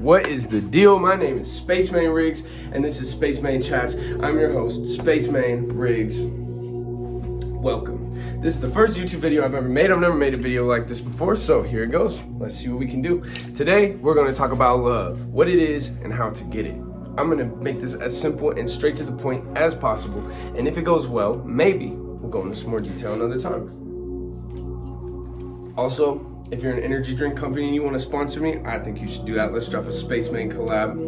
What is the deal? My name is Spacemane Riggs, and this is Spacemane Chats. I'm your host, Spacemane Riggs. Welcome. This is the first YouTube video I've ever made. I've never made a video like this before, so here it goes. Let's see what we can do. Today, we're going to talk about love, what it is, and how to get it. I'm going to make this as simple and straight to the point as possible, and if it goes well, maybe we'll go into some more detail another time. Also, if you're an energy drink company and you want to sponsor me, I think you should do that. Let's drop a Spacemane collab.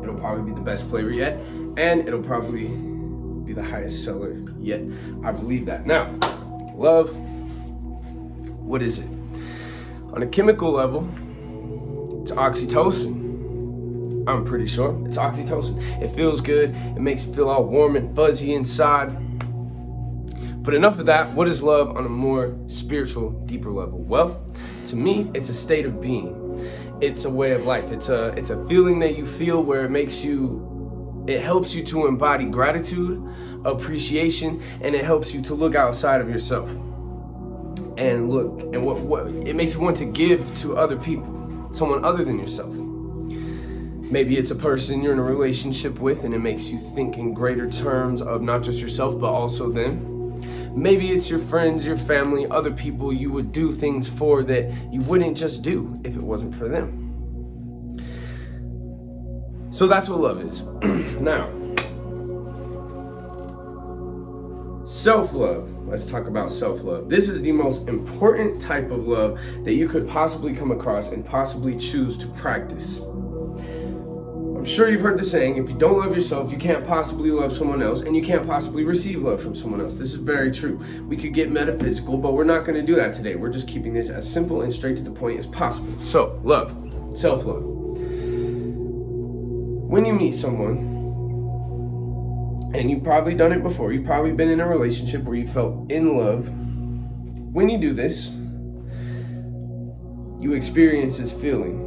It'll probably be the best flavor yet, and it'll probably be the highest seller yet. I believe that. Now, love, what is it? On a chemical level, it's oxytocin. I'm pretty sure it's oxytocin. It feels good. It makes you feel all warm and fuzzy inside. But enough of that. What is love on a more spiritual, deeper level? Well, to me, it's a state of being. It's a way of life. It's a feeling that you feel where it helps you to embody gratitude, appreciation, and it helps you to look outside of yourself. And look, and what it makes you want to give to other people, someone other than yourself. Maybe it's a person you're in a relationship with and it makes you think in greater terms of not just yourself, but also them. Maybe it's your friends, your family, other people you would do things for that you wouldn't just do if it wasn't for them. So that's what love is. Now, self-love. Let's talk about self-love. This is the most important type of love that you could possibly come across and possibly choose to practice. I'm sure you've heard the saying, if you don't love yourself, you can't possibly love someone else, and you can't possibly receive love from someone else. This is very true. We could get metaphysical, but we're not going to do that today. We're just keeping this as simple and straight to the point as possible. So, love, self-love. When you meet someone, and you've probably done it before, you've probably been in a relationship where you felt in love. When you do this, you experience this feeling.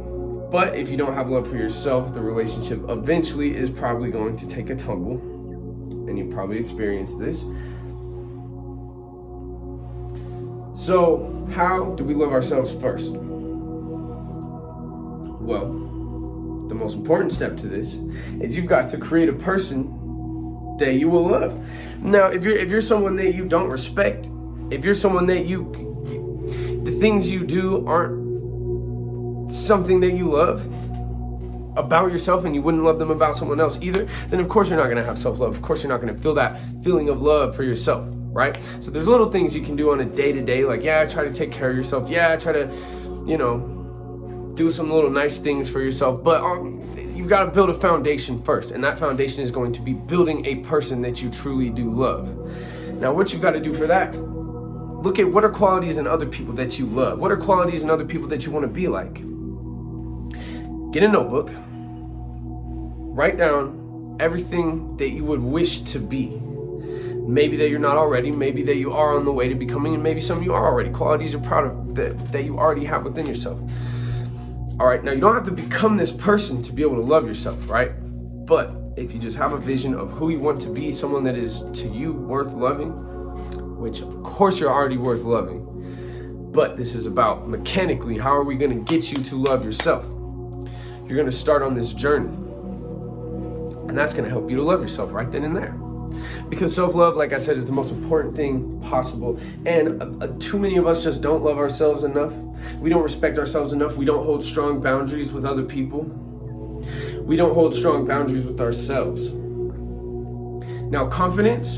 But if you don't have love for yourself, the relationship eventually is probably going to take a tumble. And you probably experienced this. So, how do we love ourselves first? Well, the most important step to this is you've got to create a person that you will love. Now, if you're someone that you don't respect, if you're someone that the things you do aren't something that you love about yourself and you wouldn't love them about someone else either, then of course you're not going to have self-love. Of course you're not going to feel that feeling of love for yourself, right? So there's little things you can do on a day-to-day, like, yeah, try to take care of yourself. Yeah, try to, do some little nice things for yourself. But you've got to build a foundation first. And that foundation is going to be building a person that you truly do love. Now, what you've got to do for that, look at what are qualities in other people that you love. What are qualities in other people that you want to be like? Get a notebook, write down everything that you would wish to be. Maybe that you're not already, maybe that you are on the way to becoming, and maybe some you are already. Qualities you're proud of that you already have within yourself. All right, now you don't have to become this person to be able to love yourself, right? But if you just have a vision of who you want to be, someone that is to you worth loving, which of course you're already worth loving, but this is about mechanically, how are we going to get you to love yourself? You're going to start on this journey. And that's going to help you to love yourself right then and there. Because self-love, like I said, is the most important thing possible. And too many of us just don't love ourselves enough. We don't respect ourselves enough. We don't hold strong boundaries with other people. We don't hold strong boundaries with ourselves. Now, confidence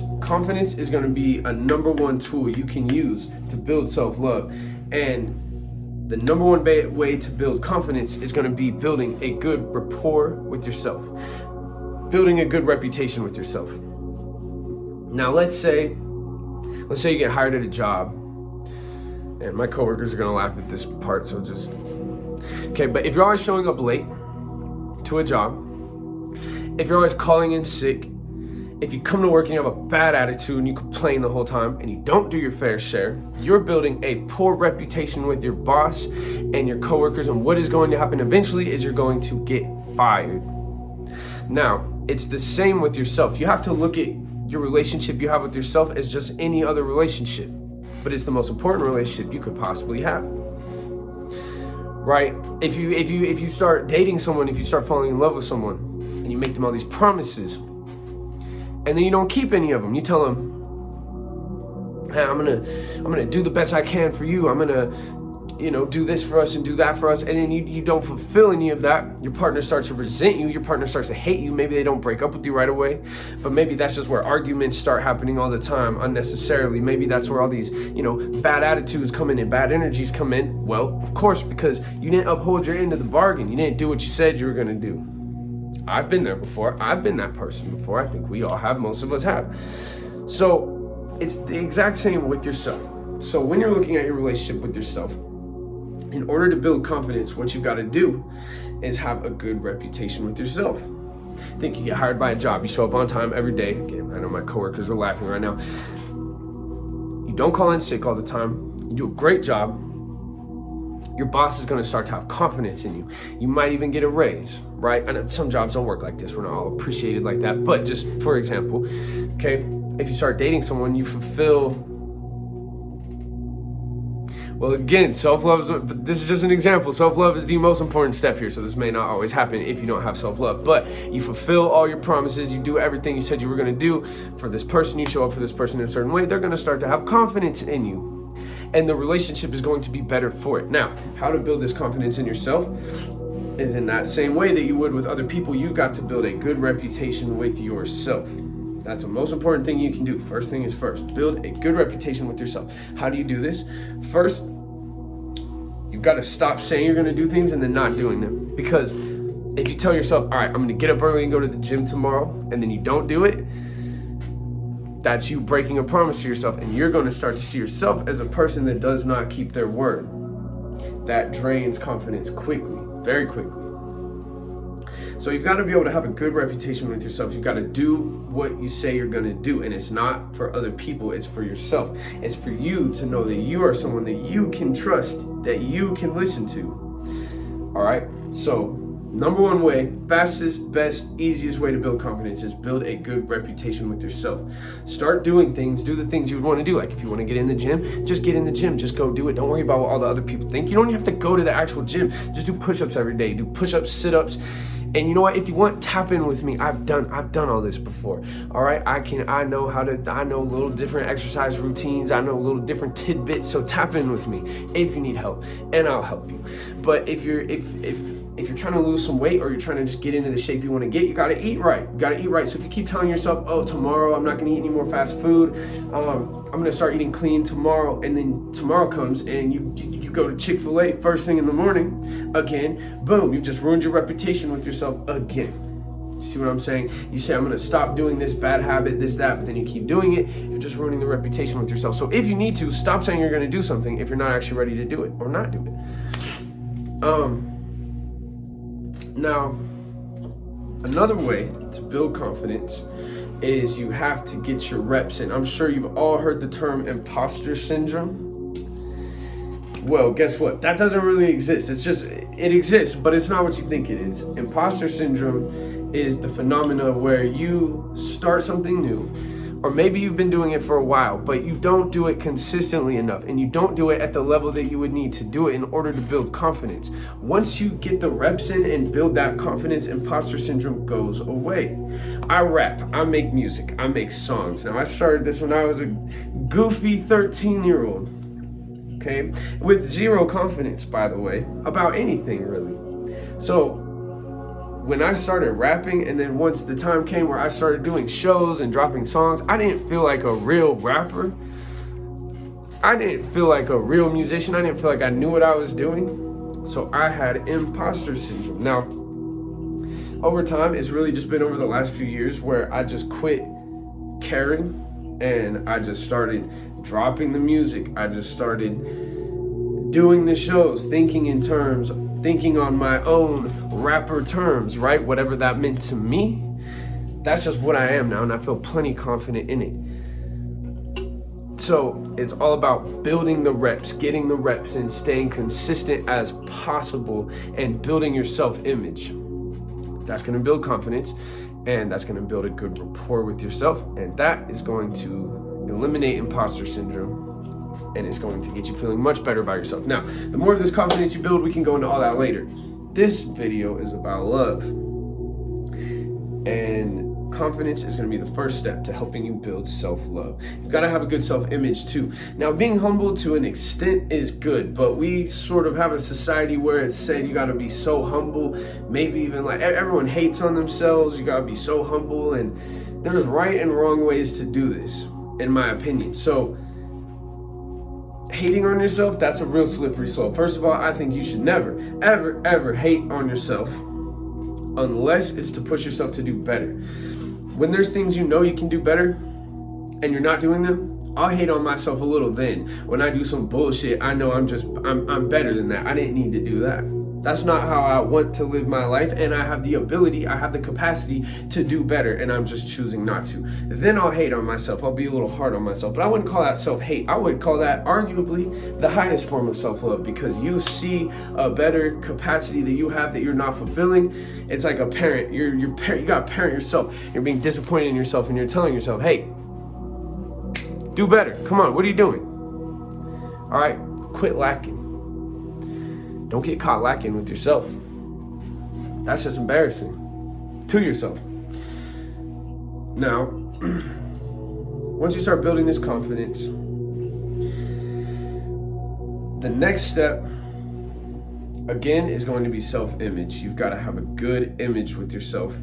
is going to be a number one tool you can use to build self-love. And the number one way to build confidence is going to be building a good rapport with yourself, building a good reputation with yourself. Now, let's say you get hired at a job, and my coworkers are going to laugh at this part, so okay, but if you're always showing up late to a job, if you're always calling in sick, if you come to work and you have a bad attitude and you complain the whole time and you don't do your fair share, you're building a poor reputation with your boss and your coworkers, and what is going to happen eventually is you're going to get fired. Now, it's the same with yourself. You have to look at your relationship you have with yourself as just any other relationship, but it's the most important relationship you could possibly have. right? If you start dating someone, if you start falling in love with someone, and you make them all these promises, and then you don't keep any of them, you tell them, hey, I'm gonna do the best I can for you. I'm gonna, do this for us and do that for us, and then you don't fulfill any of that. Your partner starts to resent you. Your partner starts to hate you. Maybe they don't break up with you right away, but maybe that's just where arguments start happening all the time unnecessarily. Maybe that's where all these, bad attitudes come in and bad energies come in. Well, of course, because you didn't uphold your end of the bargain. You didn't do what you said you were gonna do. I've been there before. I've been that person before. I think we all have. Most of us have. So it's the exact same with yourself. So when you're looking at your relationship with yourself, in order to build confidence, what you've got to do is have a good reputation with yourself. I think you get hired by a job. You show up on time every day. Again, I know my coworkers are laughing right now. You don't call in sick all the time. You do a great job. Your boss is going to start to have confidence in you. You might even get a raise, right? I know some jobs don't work like this. We're not all appreciated like that. But just for example, okay, if you start dating someone, you fulfill. Well, again, self-love is, but this is just an example. Self-love is the most important step here. So this may not always happen if you don't have self-love, but you fulfill all your promises. You do everything you said you were going to do for this person. You show up for this person in a certain way. They're going to start to have confidence in you, and the relationship is going to be better for it. Now, how to build this confidence in yourself is in that same way that you would with other people. You've got to build a good reputation with yourself. That's the most important thing you can do. First thing is first, build a good reputation with yourself. How do you do this? First, you've got to stop saying you're going to do things and then not doing them. Because if you tell yourself, all right, I'm going to get up early and go to the gym tomorrow, and then you don't do it, that's you breaking a promise to yourself, and you're going to start to see yourself as a person that does not keep their word. That drains confidence quickly, very quickly. So you've got to be able to have a good reputation with yourself. You've got to do what you say you're going to do. And it's not for other people. It's for yourself. It's for you to know that you are someone that you can trust, that you can listen to. All right. So number one way, fastest, best, easiest way to build confidence is build a good reputation with yourself. Start doing things, do the things you would want to do. Like if you want to get in the gym, just get in the gym, just go do it. Don't worry about what all the other people think. You don't have to go to the actual gym. Just do push-ups every day. Do push-ups, sit-ups. And you know what? If you want, tap in with me. I've done all this before. All right. I know little different exercise routines. I know little different tidbits. So tap in with me if you need help, and I'll help you. But if you're trying to lose some weight, or you're trying to just get into the shape you want to get, you got to eat right. You got to eat right. So if you keep telling yourself, oh, tomorrow I'm not going to eat any more fast food. I'm going to start eating clean tomorrow. And then tomorrow comes and you go to Chick-fil-A first thing in the morning again. Boom. You just ruined your reputation with yourself again. You see what I'm saying? You say, I'm going to stop doing this bad habit, this, that, but then you keep doing it. You're just ruining the reputation with yourself. So if you need to, stop saying you're going to do something if you're not actually ready to do it, or not do it. Now, another way to build confidence is you have to get your reps in. I'm sure you've all heard the term imposter syndrome. Well, guess what? That doesn't really exist. It exists, but it's not what you think it is. Imposter syndrome is the phenomena where you start something new, or maybe you've been doing it for a while, but you don't do it consistently enough, and you don't do it at the level that you would need to do it in order to build confidence. Once you get the reps in and build that confidence, imposter syndrome goes away. I rap, I make music, I make songs. Now, I started this when I was a goofy 13-year-old, okay, with zero confidence, by the way, about anything really. So when I started rapping, and then once the time came where I started doing shows and dropping songs, I didn't feel like a real rapper. I didn't feel like a real musician. I didn't feel like I knew what I was doing. So I had imposter syndrome. Now, over time, it's really just been over the last few years where I just quit caring, and I just started dropping the music. I just started doing the shows, thinking on my own rapper terms, right? Whatever that meant to me, that's just what I am now, and I feel plenty confident in it. So it's all about building the reps, getting the reps, and staying consistent as possible, and building your self-image. That's going to build confidence, and that's going to build a good rapport with yourself, and that is going to eliminate imposter syndrome and it's going to get you feeling much better about yourself. Now, the more of this confidence you build, we can go into all that later. This video is about love, and confidence is going to be the first step to helping you build self-love. You've got to have a good self-image too. Now, being humble to an extent is good, but we sort of have a society where it's said you got to be so humble, maybe even like everyone hates on themselves. You got to be so humble, and there's right and wrong ways to do this, in my opinion. So hating on yourself, that's a real slippery slope. First of all, I think you should never, ever, ever hate on yourself unless it's to push yourself to do better. When there's things you know you can do better and you're not doing them, I'll hate on myself a little then. When I do some bullshit, I know I'm better than that. I didn't need to do that. That's not how I want to live my life, and I have the ability, I have the capacity to do better, and I'm just choosing not to. Then I'll hate on myself. I'll be a little hard on myself, but I wouldn't call that self-hate. I would call that arguably the highest form of self-love, because you see a better capacity that you have that you're not fulfilling. It's like a parent. You got to parent yourself. You're being disappointed in yourself, and you're telling yourself, hey, do better. Come on, what are you doing? All right, quit lacking. Don't get caught lacking with yourself. That's just embarrassing to yourself. Now, once you start building this confidence, the next step, again, is going to be self-image. You've got to have a good image with yourself.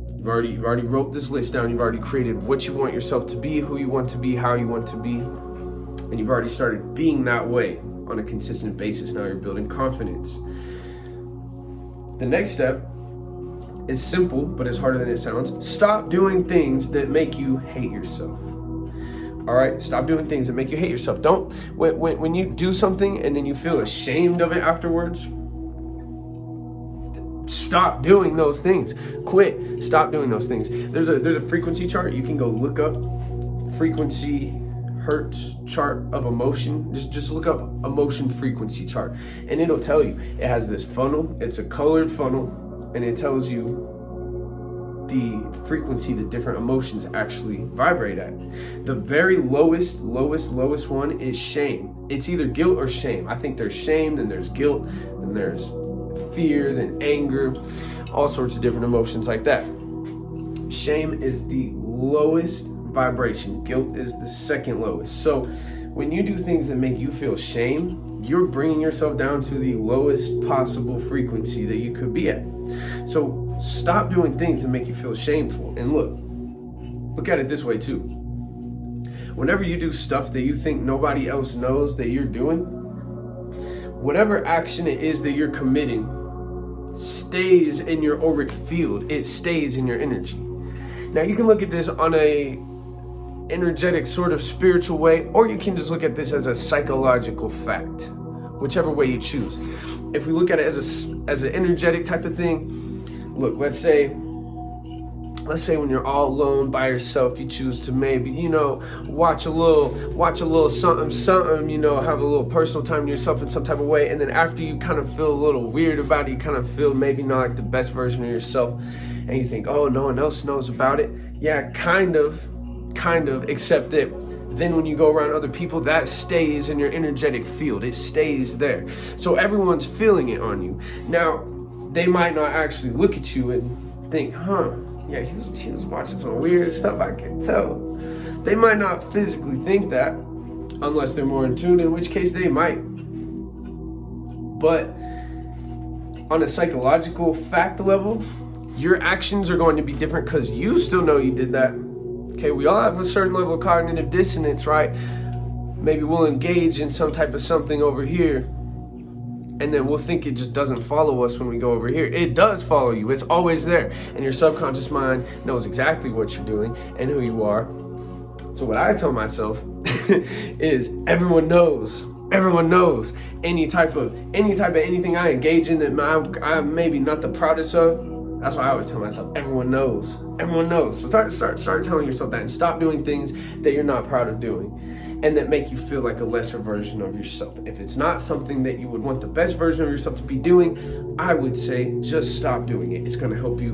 You've already wrote this list down. You've already created what you want yourself to be, who you want to be, how you want to be, and you've already started being that way on a consistent basis. Now you're building confidence. The next step is simple, but it's harder than it sounds. Stop doing things that make you hate yourself. All right, stop doing things that make you hate yourself. Don't, when you do something and then you feel ashamed of it afterwards, stop doing those things. Quit. Stop doing those things. There's a frequency chart. You can go look up frequency hertz chart of emotion. Just look up emotion frequency chart, and it'll tell you. It has this funnel. It's a colored funnel, and it tells you the frequency that different emotions actually vibrate at. The very lowest one is shame. It's either guilt or shame. I think there's shame, then there's guilt, then there's fear, then anger, all sorts of different emotions like that. Shame is the lowest vibration. Guilt is the second lowest. So when you do things that make you feel shame, you're bringing yourself down to the lowest possible frequency that you could be at. So stop doing things that make you feel shameful. And look at it this way too. Whenever you do stuff that you think nobody else knows that you're doing, whatever action it is that you're committing stays in your auric field. It stays in your energy. Now you can look at this on a energetic sort of spiritual way, or you can just look at this as a psychological fact, whichever way you choose. If we look at it as an energetic type of thing, look, let's say when you're all alone by yourself, you choose to maybe, watch a little something, have a little personal time to yourself in some type of way, and then after you kind of feel a little weird about it, you kind of feel maybe not like the best version of yourself, and you think, oh, no one else knows about it. Yeah, kind of, except that then when you go around other people, that stays in your energetic field. It stays there. So everyone's feeling it on you. Now, they might not actually look at you and think, yeah, he was watching some weird stuff, I can tell. They might not physically think that, unless they're more in tune, in which case they might. But on a psychological fact level, your actions are going to be different because you still know you did that. Okay, we all have a certain level of cognitive dissonance, right? Maybe we'll engage in some type of something over here, and then we'll think it just doesn't follow us when we go over here. It does follow you. It's always there. And your subconscious mind knows exactly what you're doing and who you are. So what I tell myself is everyone knows. Everyone knows any type of anything I engage in that I'm maybe not the proudest of. That's why I always tell myself, everyone knows. Everyone knows. So start telling yourself that, and stop doing things that you're not proud of doing and that make you feel like a lesser version of yourself. If it's not something that you would want the best version of yourself to be doing, I would say just stop doing it. It's going to help you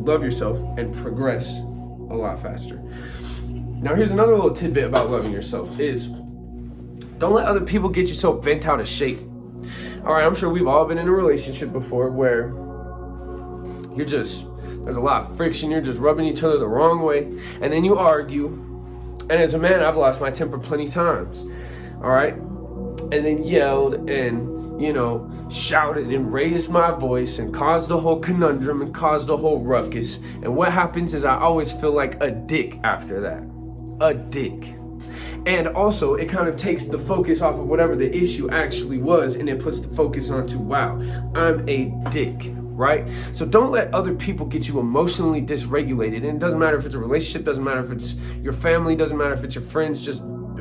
love yourself and progress a lot faster. Now, here's another little tidbit about loving yourself is Don't let other people get you so bent out of shape. All right, I'm sure we've all been in a relationship before where there's a lot of friction, you're just rubbing each other the wrong way, and then you argue. And as a man, I've lost my temper plenty times, all right? And then yelled and, shouted and raised my voice and caused a whole conundrum and caused a whole ruckus. And what happens is I always feel like a dick after that. A dick. And also, it kind of takes the focus off of whatever the issue actually was, and it puts the focus onto, wow, I'm a dick, right? So don't let other people get you emotionally dysregulated. And it doesn't matter if it's a relationship, doesn't matter if it's your family, doesn't matter if it's your friends,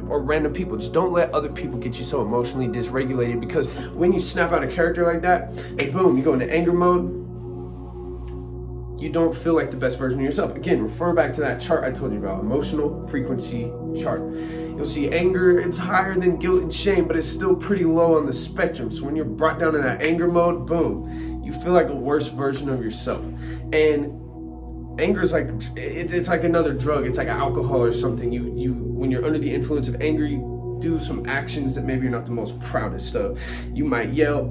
or random people. Just don't let other people get you so emotionally dysregulated, because when you snap out a character like that, and boom, you go into anger mode, you don't feel like the best version of yourself. Again, refer back to that chart I told you about, emotional frequency chart. You'll see anger, it's higher than guilt and shame, but it's still pretty low on the spectrum. So when you're brought down to that anger mode, boom, you feel like a worse version of yourself. And anger is like, it's like another drug. It's like alcohol or something. You when you're under the influence of anger, you do some actions that maybe you're not the most proudest of. You might yell,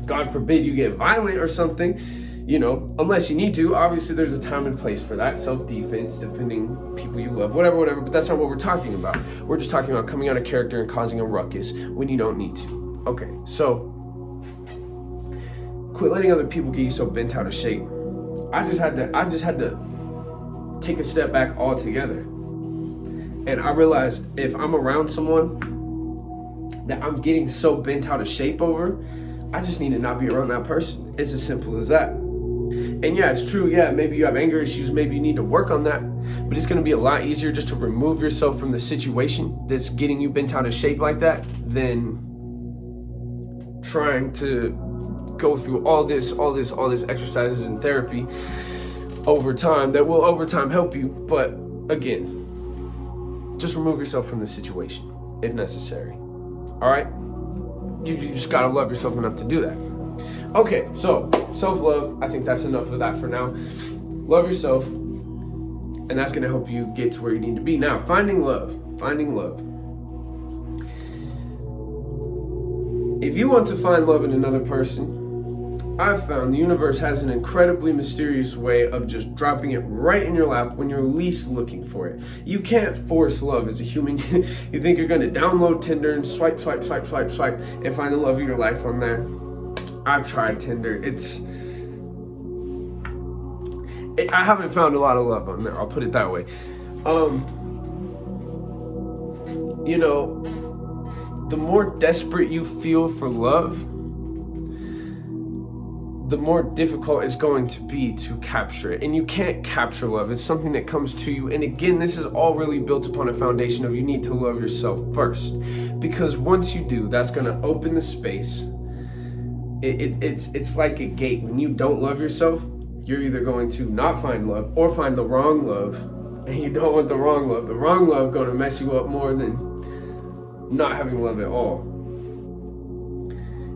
God forbid you get violent or something, unless you need to. Obviously there's a time and place for that, self-defense, defending people you love, whatever, but that's not what we're talking about. We're just talking about coming out of character and causing a ruckus when you don't need to. Okay, so quit letting other people get you so bent out of shape. I just had to take a step back altogether. And I realized if I'm around someone that I'm getting so bent out of shape over, I just need to not be around that person. It's as simple as that. And yeah, it's true. Yeah, maybe you have anger issues. Maybe you need to work on that. But it's going to be a lot easier just to remove yourself from the situation that's getting you bent out of shape like that than trying to go through all this exercises and therapy over time that will over time help you. But again, just remove yourself from the situation if necessary. All right? You just got to love yourself enough to do that. Okay, so self-love, I think that's enough of that for now. Love yourself, and that's going to help you get to where you need to be. Now, finding love. If you want to find love in another person, I've found the universe has an incredibly mysterious way of just dropping it right in your lap when you're least looking for it. You can't force love as a human. You think you're going to download Tinder and swipe, and find the love of your life on there. I've tried Tinder. I haven't found a lot of love on there. I'll put it that way. The more desperate you feel for love, the more difficult it's going to be to capture it. And you can't capture love. It's something that comes to you. And again, this is all really built upon a foundation of you need to love yourself first. Because once you do, that's going to open the space. It's like a gate. When you don't love yourself, you're either going to not find love or find the wrong love. And you don't want the wrong love. The wrong love going to mess you up more than not having love at all.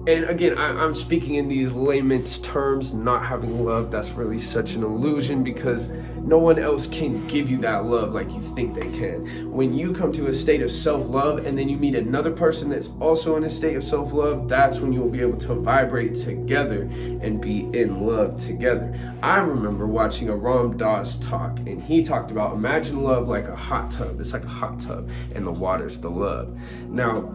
And again, I'm speaking in these layman's terms. Not having love, that's really such an illusion, because no one else can give you that love like you think they can. When you come to a state of self-love and then you meet another person that's also in a state of self-love, that's when you will be able to vibrate together and be in love together. I remember watching a Ram Dass talk, and he talked about imagine love like a hot tub. It's like a hot tub, and the water's the love. Now,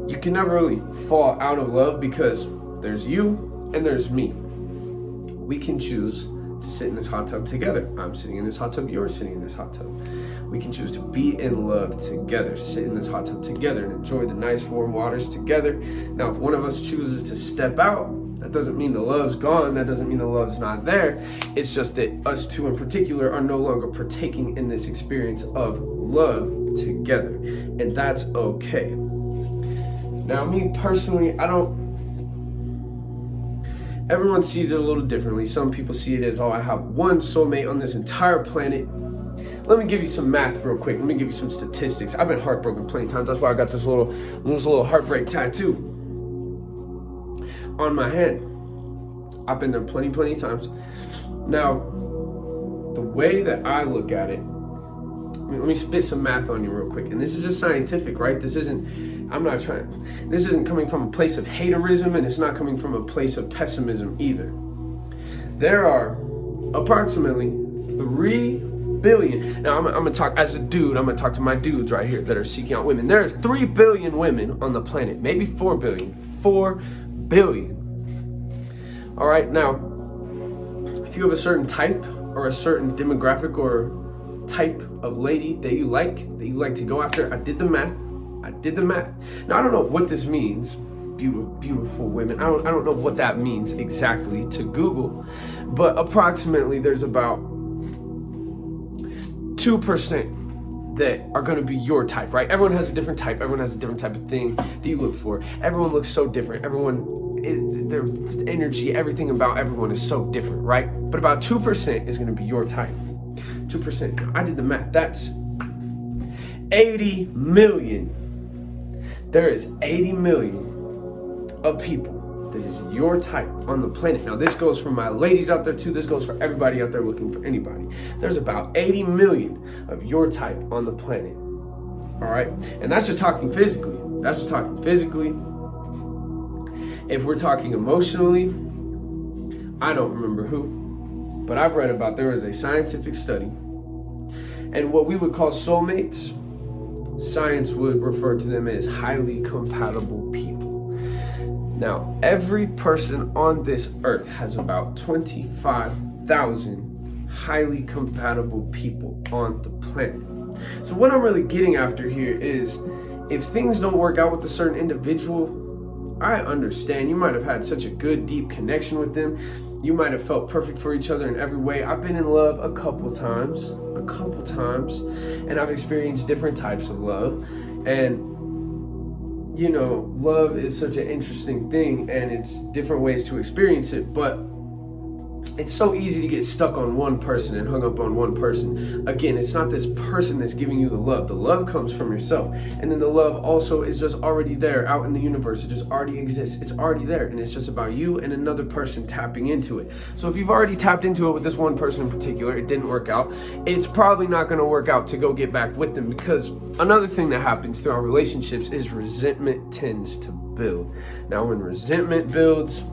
you can never really fall out of love because there's you and there's me. We can choose to sit in this hot tub together. I'm sitting in this hot tub, you're sitting in this hot tub. We can choose to be in love together, sit in this hot tub together and enjoy the nice warm waters together. Now, if one of us chooses to step out, that doesn't mean the love's gone. That doesn't mean the love's not there. It's just that us two in particular are no longer partaking in this experience of love together. And that's okay. Now, me personally, everyone sees it a little differently. Some people see it as, I have one soulmate on this entire planet. Let me give you some math real quick. Let me give you some statistics. I've been heartbroken plenty of times. That's why I got this little heartbreak tattoo on my hand. I've been there plenty of times. Now, the way that I look at it Let me spit some math on you real quick. And this is just scientific, right? This isn't coming from a place of haterism, and it's not coming from a place of pessimism either. There are approximately 3 billion. Now, I'm gonna talk as a dude. I'm gonna talk to my dudes right here that are seeking out women. There's 3 billion women on the planet, maybe 4 billion. 4 billion. All right, now, if you have a certain type or a certain demographic or type of lady that you like to go after, I did the math. Now, I don't know what this means. Beautiful women. I don't know what that means exactly to Google, but approximately there's about 2% that are going to be your type, right? Everyone has a different type. Everyone has a different type of thing that you look for. Everyone looks so different. Their energy, everything about everyone is so different, right? But about 2% is going to be your type. 2%. I did the math. That's 80 million. There is 80 million of people that is your type on the planet. Now, this goes for my ladies out there too. This goes for everybody out there looking for anybody. There's about 80 million of your type on the planet. All right? And that's just talking physically. If we're talking emotionally, I don't remember who, but I've read about there is a scientific study, and what we would call soulmates, science would refer to them as highly compatible people. Now, every person on this earth has about 25,000 highly compatible people on the planet. So what I'm really getting after here is, if things don't work out with a certain individual, I understand. You might have had such a good, deep connection with them. You might have felt perfect for each other in every way. I've been in love a couple times, and I've experienced different types of love. And you know, love is such an interesting thing, and it's different ways to experience it, but it's so easy to get stuck on one person and hung up on one person. Again, it's not this person that's giving you the love. The love comes from yourself. And then the love also is just already there out in the universe. It just already exists. It's already there. And it's just about you and another person tapping into it. So if you've already tapped into it with this one person in particular, it didn't work out, it's probably not going to work out to go get back with them, because another thing that happens through our relationships is resentment tends to build. Now, when resentment builds,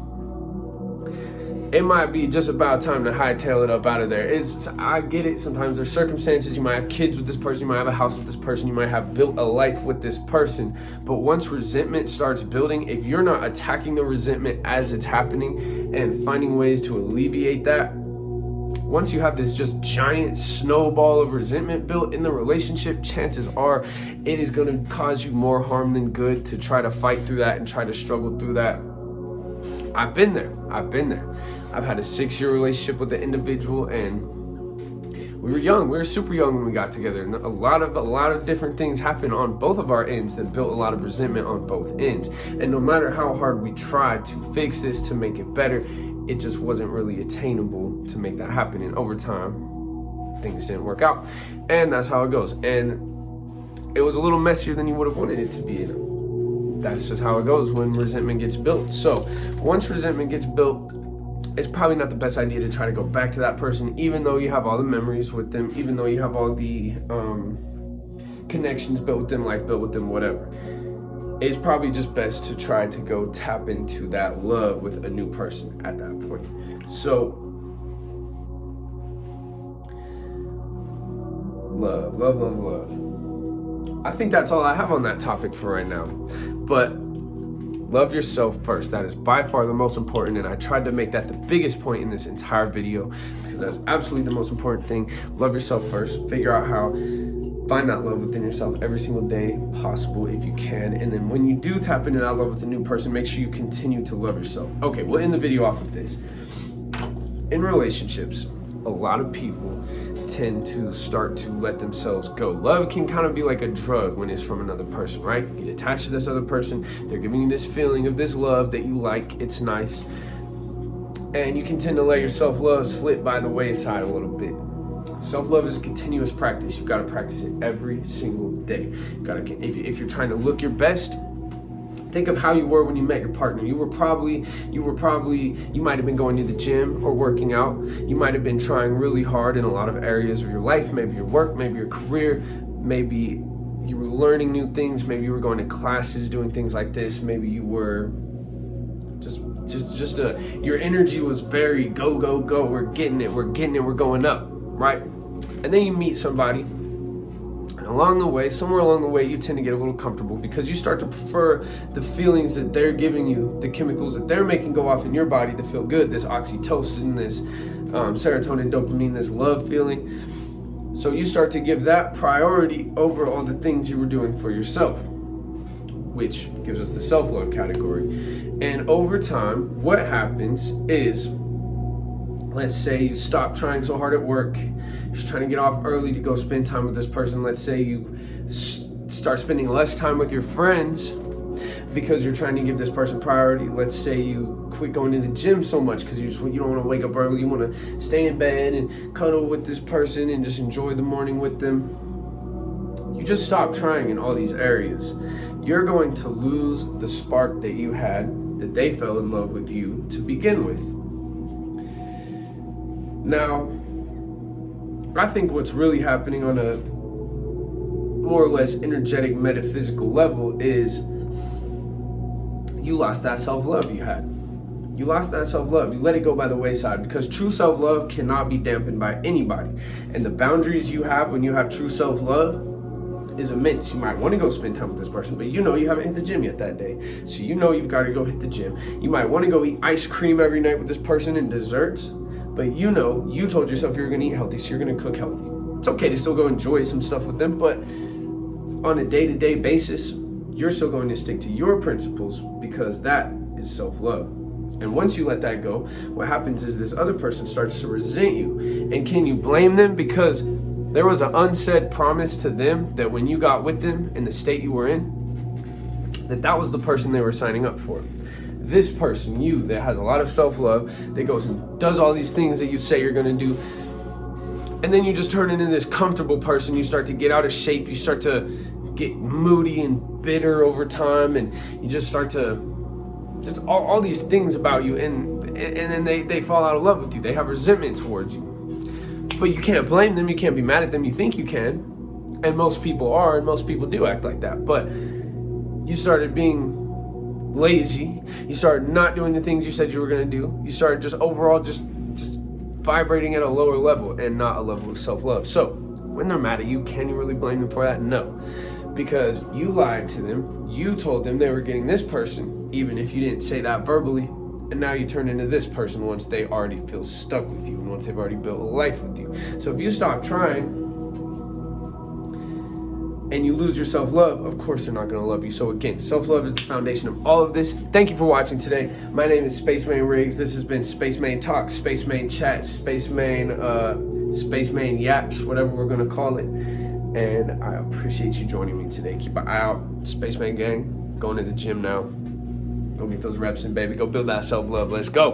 it might be just about time to hightail it up out of there. I get it. Sometimes there's circumstances. You might have kids with this person. You might have a house with this person. You might have built a life with this person. But once resentment starts building, if you're not attacking the resentment as it's happening and finding ways to alleviate that, once you have this just giant snowball of resentment built in the relationship, chances are it is going to cause you more harm than good to try to fight through that and try to struggle through that. I've been there. I've had a 6-year relationship with an individual, and we were young. We were super young when we got together, and a lot of different things happened on both of our ends that built a lot of resentment on both ends. And no matter how hard we tried to fix this, to make it better, it just wasn't really attainable to make that happen. And over time, things didn't work out, and that's how it goes. And it was a little messier than you would have wanted it to be. That's just how it goes when resentment gets built. So once resentment gets built, it's probably not the best idea to try to go back to that person, even though you have all the memories with them, even though you have all the connections built with them, life built with them, whatever. It's probably just best to try to go tap into that love with a new person at that point. So love. I think that's all I have on that topic for right now. But love yourself first. That is by far the most important, and I tried to make that the biggest point in this entire video, because that's absolutely the most important thing. Love yourself first. Figure out how, find that love within yourself every single day possible if you can. And then when you do tap into that love with a new person, make sure you continue to love yourself. Okay, we'll end the video off with this. In relationships, a lot of people tend to start to let themselves go. Love can kind of be like a drug when it's from another person, right? You get attached to this other person. They're giving you this feeling of this love that you like. It's nice. And you can tend to let your self-love slip by the wayside a little bit. Self-love is a continuous practice. You've got to practice it every single day. If you're trying to look your best, Think of how you were when you met your partner. You might have been going to the gym or working out. You might have been trying really hard in a lot of areas of your life, maybe your work, maybe your career, maybe you were learning new things, maybe you were going to classes, doing things like this, maybe you were your energy was very go, go, go, we're getting it, we're going up, right? And then you meet somebody, and somewhere along the way, you tend to get a little comfortable because you start to prefer the feelings that they're giving you, the chemicals that they're making go off in your body to feel good, this oxytocin, this serotonin, dopamine, this love feeling. So you start to give that priority over all the things you were doing for yourself, which gives us the self-love category. And over time, what happens is, let's say you stop trying so hard at work, you're trying to get off early to go spend time with this person. Let's say you start spending less time with your friends because you're trying to give this person priority. Let's say you quit going to the gym so much because you don't want to wake up early. You want to stay in bed and cuddle with this person and just enjoy the morning with them. You just stop trying in all these areas. You're going to lose the spark that you had, that they fell in love with you to begin with. Now, I think what's really happening on a more or less energetic, metaphysical level is you lost that self-love you had. You lost that self-love. You let it go by the wayside because true self-love cannot be dampened by anybody. And the boundaries you have when you have true self-love is immense. You might want to go spend time with this person, but you know you haven't hit the gym yet that day. So you know you've got to go hit the gym. You might want to go eat ice cream every night with this person and desserts, but you know you told yourself you're going to eat healthy, so you're going to cook healthy. It's okay to still go enjoy some stuff with them, but on a day-to-day basis, you're still going to stick to your principles because that is self-love. And once you let that go, what happens is this other person starts to resent you. And can you blame them? Because there was an unsaid promise to them that when you got with them in the state you were in, that was the person they were signing up for. This person, you, that has a lot of self-love, that goes and does all these things that you say you're going to do, and then you just turn into this comfortable person. You start to get out of shape. You start to get moody and bitter over time, and you just start to just all these things about you, and then they fall out of love with you. They have resentment towards you. But you can't blame them. You can't be mad at them. You think you can. And most people are, and most people do act like that. But you started being lazy. You started not doing the things you said you were going to do. You started just overall just vibrating at a lower level and not a level of self-love. So when they're mad at you, can you really blame them for that? No. Because you lied to them. You told them they were getting this person, even if you didn't say that verbally. And now you turn into this person once they already feel stuck with you and once they've already built a life with you. So if you stop trying and you lose your self-love, of course they're not going to love you. So again, self-love is the foundation of all of this. Thank you for watching today. My name is Spacemane Riggs. This has been Spacemane Talks, Spacemane Chats, Spacemane Yaps, whatever we're going to call it. And I appreciate you joining me today. Keep an eye out. Spacemane gang, going to the gym now. Go get those reps in, baby. Go build that self-love. Let's go.